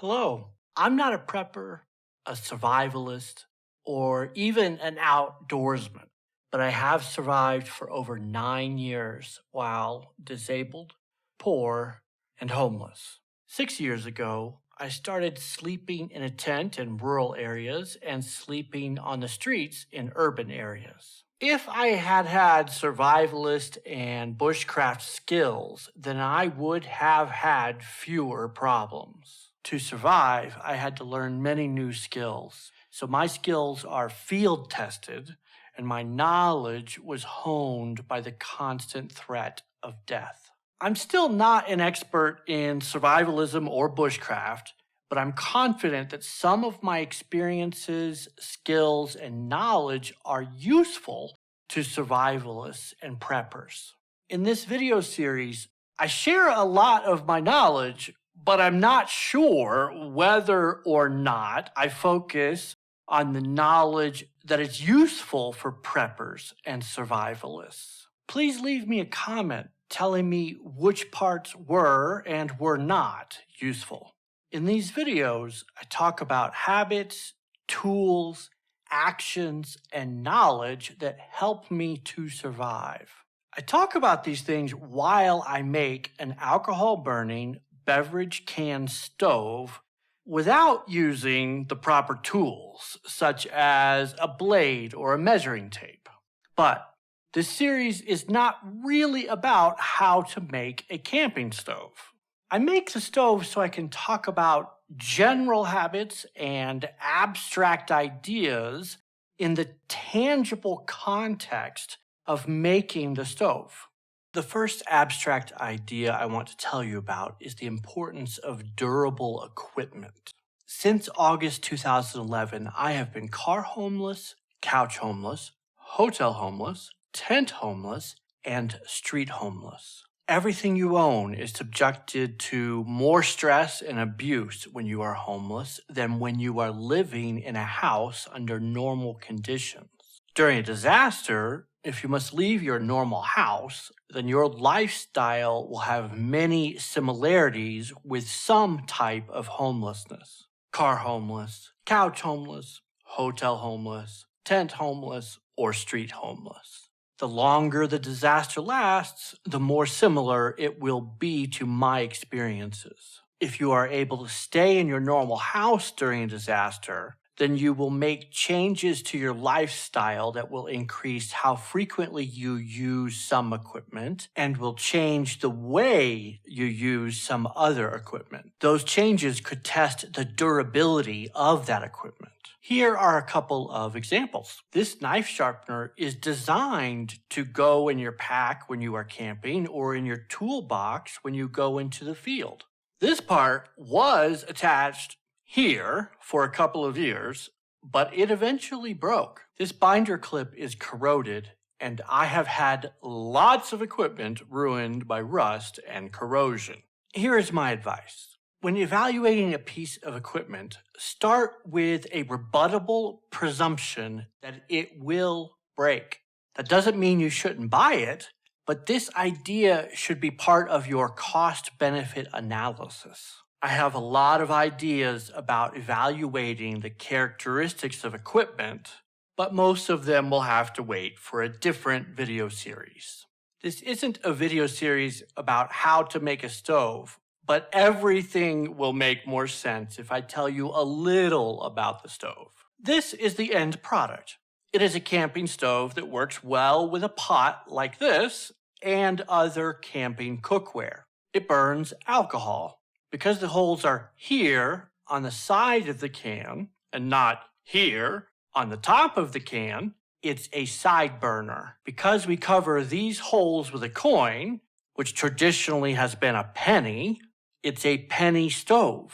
Hello. I'm not a prepper, a survivalist, or even an outdoorsman, but I have survived for over 9 years while disabled, poor, and homeless. 6 years ago, I started sleeping in a tent in rural areas and sleeping on the streets in urban areas. If I had had survivalist and bushcraft skills, then I would have had fewer problems. To survive, I had to learn many new skills. So my skills are field tested, and my knowledge was honed by the constant threat of death. I'm still not an expert in survivalism or bushcraft, but I'm confident that some of my experiences, skills, and knowledge are useful to survivalists and preppers. In this video series, I share a lot of my knowledge, but I'm not sure whether or not I focus on the knowledge that is useful for preppers and survivalists. Please leave me a comment telling me which parts were and were not useful. In these videos, I talk about habits, tools, actions, and knowledge that help me to survive. I talk about these things while I make an alcohol burning beverage can stove without using the proper tools, such as a blade or a measuring tape. But this series is not really about how to make a camping stove. I make the stove so I can talk about general habits and abstract ideas in the tangible context of making the stove. The first abstract idea I want to tell you about is the importance of durable equipment. Since August 2011, I have been car homeless, couch homeless, hotel homeless, tent homeless, and street homeless. Everything you own is subjected to more stress and abuse when you are homeless than when you are living in a house under normal conditions. During a disaster, if you must leave your normal house, then your lifestyle will have many similarities with some type of homelessness. Car homeless, couch homeless, hotel homeless, tent homeless, or street homeless. The longer the disaster lasts, the more similar it will be to my experiences. If you are able to stay in your normal house during a disaster, then you will make changes to your lifestyle that will increase how frequently you use some equipment and will change the way you use some other equipment. Those changes could test the durability of that equipment. Here are a couple of examples. This knife sharpener is designed to go in your pack when you are camping or in your toolbox when you go into the field. This part was attached here for a couple of years, but it eventually broke. This binder clip is corroded, and I have had lots of equipment ruined by rust and corrosion. Here is my advice. When evaluating a piece of equipment, start with a rebuttable presumption that it will break. That doesn't mean you shouldn't buy it, but this idea should be part of your cost-benefit analysis. I have a lot of ideas about evaluating the characteristics of equipment, but most of them will have to wait for a different video series. This isn't a video series about how to make a stove, but everything will make more sense if I tell you a little about the stove. This is the end product. It is a camping stove that works well with a pot like this and other camping cookware. It burns alcohol. Because the holes are here on the side of the can and not here on the top of the can, it's a side burner. Because we cover these holes with a coin, which traditionally has been a penny, it's a penny stove.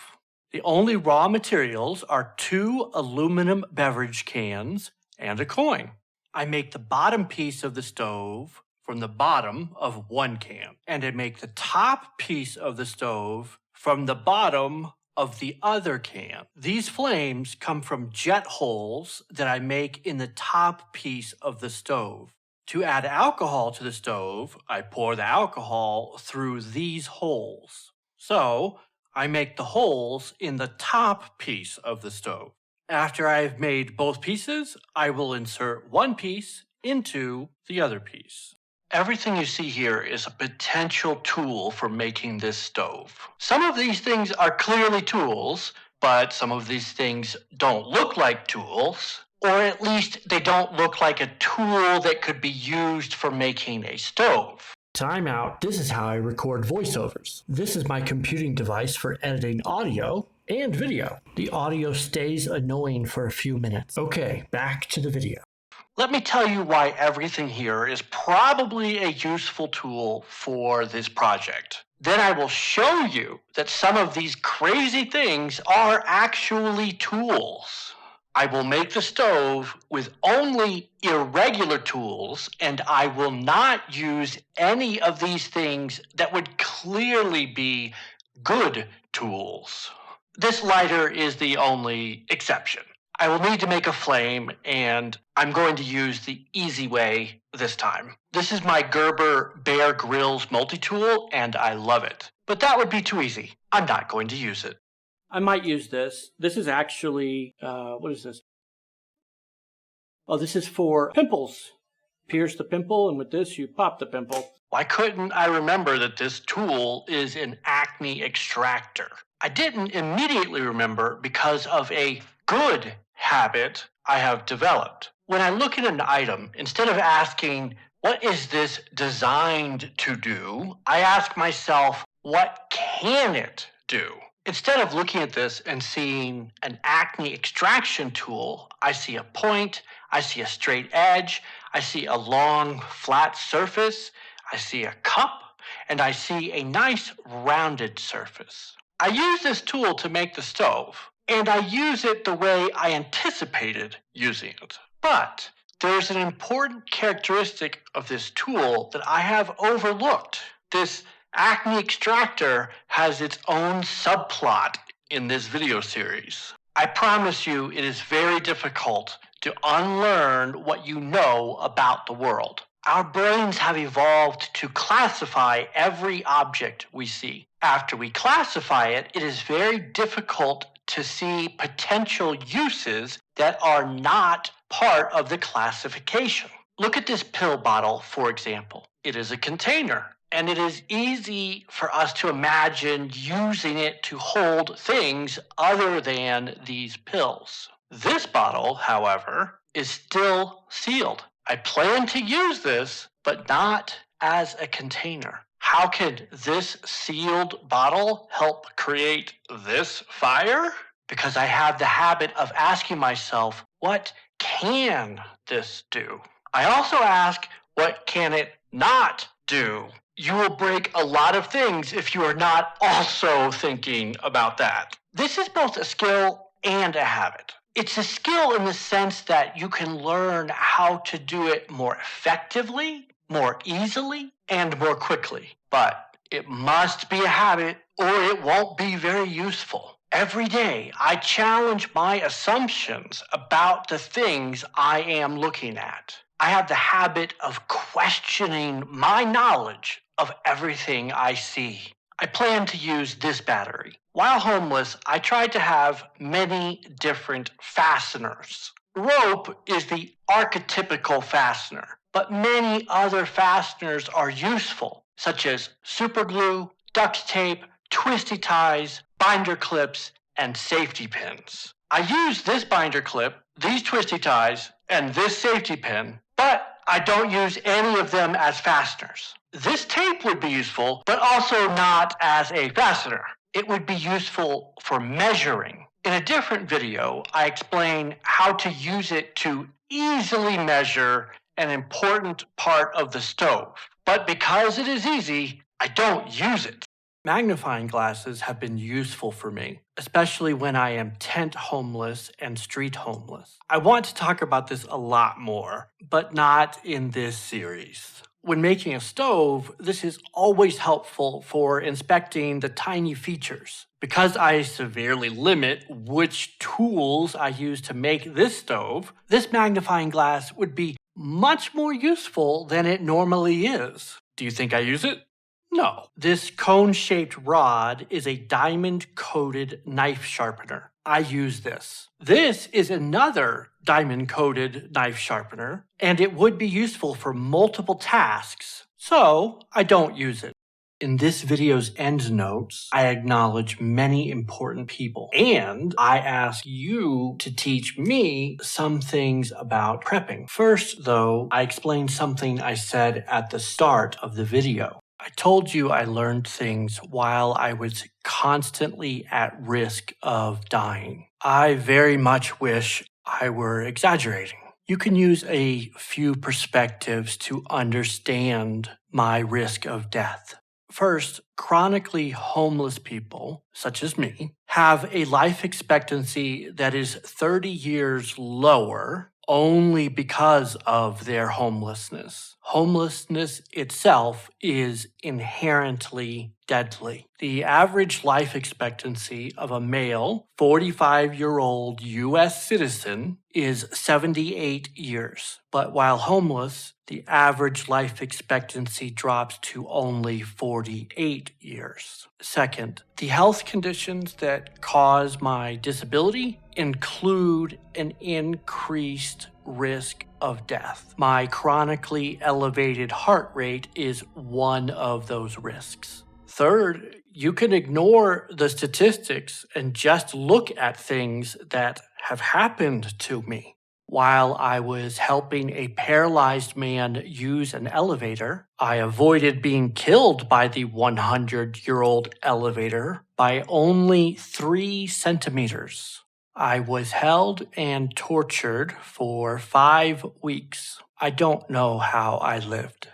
The only raw materials are 2 aluminum beverage cans and a coin. I make the bottom piece of the stove from the bottom of one can, and I make the top piece of the stove from the bottom of the other can. These flames come from jet holes that I make in the top piece of the stove. To add alcohol to the stove, I pour the alcohol through these holes. So I make the holes in the top piece of the stove. After I've made both pieces, I will insert one piece into the other piece. Everything you see here is a potential tool for making this stove. Some of these things are clearly tools, but some of these things don't look like tools, or at least they don't look like a tool that could be used for making a stove. Time out. This is how I record voiceovers. This is my computing device for editing audio and video. The audio stays annoying for a few minutes. Okay, back to the video. Let me tell you why everything here is probably a useful tool for this project. Then I will show you that some of these crazy things are actually tools. I will make the stove with only irregular tools, and I will not use any of these things that would clearly be good tools. This lighter is the only exception. I will need to make a flame, and I'm going to use the easy way this time. This is my Gerber Bear Grylls multi-tool, and I love it. But that would be too easy. I'm not going to use it. I might use this. This is actually, what is this? Oh, this is for pimples. Pierce the pimple, and with this, you pop the pimple. Why couldn't I remember that this tool is an acne extractor? I didn't immediately remember because of a good habit I have developed. When I look at an item, instead of asking, what is this designed to do? I ask myself, what can it do? Instead of looking at this and seeing an acne extraction tool, I see a point, I see a straight edge, I see a long flat surface, I see a cup, and I see a nice rounded surface. I use this tool to make the stove, and I use it the way I anticipated using it. But there's an important characteristic of this tool that I have overlooked. This acne extractor has its own subplot in this video series. I promise you it is very difficult to unlearn what you know about the world. Our brains have evolved to classify every object we see. After we classify it, it is very difficult to see potential uses that are not part of the classification. Look at this pill bottle, for example. It is a container, and it is easy for us to imagine using it to hold things other than these pills. This bottle, however, is still sealed. I plan to use this, but not as a container. How can this sealed bottle help create this fire? Because I have the habit of asking myself, what can this do? I also ask, what can it not do? You will break a lot of things if you are not also thinking about that. This is both a skill and a habit. It's a skill in the sense that you can learn how to do it more effectively, more easily, and more quickly. But it must be a habit or it won't be very useful. Every day, I challenge my assumptions about the things I am looking at. I have the habit of questioning my knowledge of everything I see. I plan to use this battery. While homeless, I tried to have many different fasteners. Rope is the archetypical fastener, but many other fasteners are useful, such as super glue, duct tape, twisty ties, binder clips, and safety pins. I use this binder clip, these twisty ties, and this safety pin, but I don't use any of them as fasteners. This tape would be useful, but also not as a fastener. It would be useful for measuring. In a different video, I explain how to use it to easily measure an important part of the stove. But because it is easy, I don't use it. Magnifying glasses have been useful for me, especially when I am tent homeless and street homeless. I want to talk about this a lot more, but not in this series. When making a stove, this is always helpful for inspecting the tiny features. Because I severely limit which tools I use to make this stove, this magnifying glass would be much more useful than it normally is. Do you think I use it? No, this cone-shaped rod is a diamond-coated knife sharpener. I use this. This is another diamond-coated knife sharpener, and it would be useful for multiple tasks, so I don't use it. In this video's end notes, I acknowledge many important people, and I ask you to teach me some things about prepping. First, though, I explain something I said at the start of the video. I told you I learned things while I was constantly at risk of dying. I very much wish I were exaggerating. You can use a few perspectives to understand my risk of death. First, chronically homeless people, such as me, have a life expectancy that is 30 years lower only because of their homelessness. Homelessness itself is inherently deadly. The average life expectancy of a male 45-year-old U.S. citizen is 78 years. But while homeless, the average life expectancy drops to only 48 years. Second, the health conditions that cause my disability include an increased risk of death. My chronically elevated heart rate is one of those risks. Third, you can ignore the statistics and just look at things that have happened to me. While I was helping a paralyzed man use an elevator, I avoided being killed by the 100-year-old elevator by only 3 centimeters. I was held and tortured for 5 weeks. I don't know how I lived.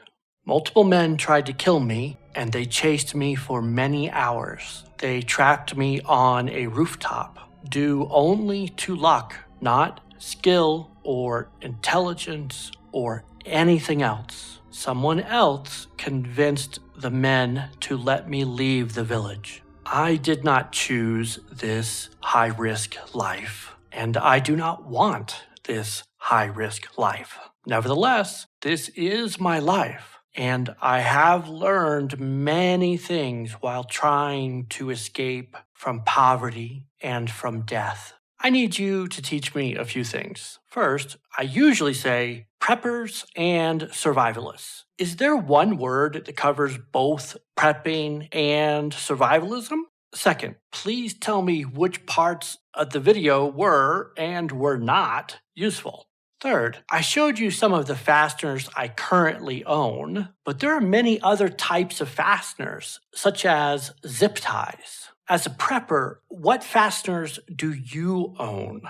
Multiple men tried to kill me, and they chased me for many hours. They trapped me on a rooftop, due only to luck, not skill or intelligence or anything else. Someone else convinced the men to let me leave the village. I did not choose this high-risk life, and I do not want this high-risk life. Nevertheless, this is my life, and I have learned many things while trying to escape from poverty and from death. I need you to teach me a few things. First, I usually say preppers and survivalists. Is there one word that covers both prepping and survivalism? Second, please tell me which parts of the video were and were not useful. Third, I showed you some of the fasteners I currently own, but there are many other types of fasteners, such as zip ties. As a prepper, what fasteners do you own?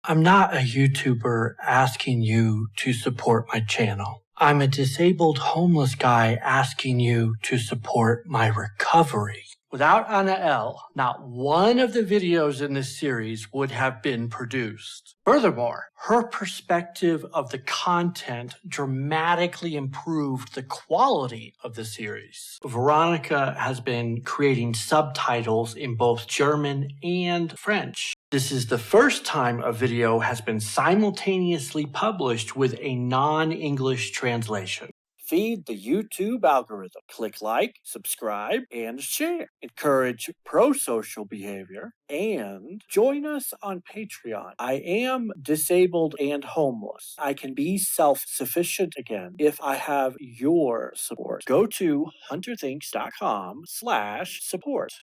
I'm not a YouTuber asking you to support my channel. I'm a disabled homeless guy asking you to support my recovery. Without Anna-El, not one of the videos in this series would have been produced. Furthermore, her perspective of the content dramatically improved the quality of the series. Veronica has been creating subtitles in both German and French. This is the first time a video has been simultaneously published with a non-English translation. Feed the YouTube algorithm. Click like, subscribe, and share. Encourage pro-social behavior and join us on Patreon. I am disabled and homeless. I can be self-sufficient again if I have your support. Go to hunterthinks.com/support.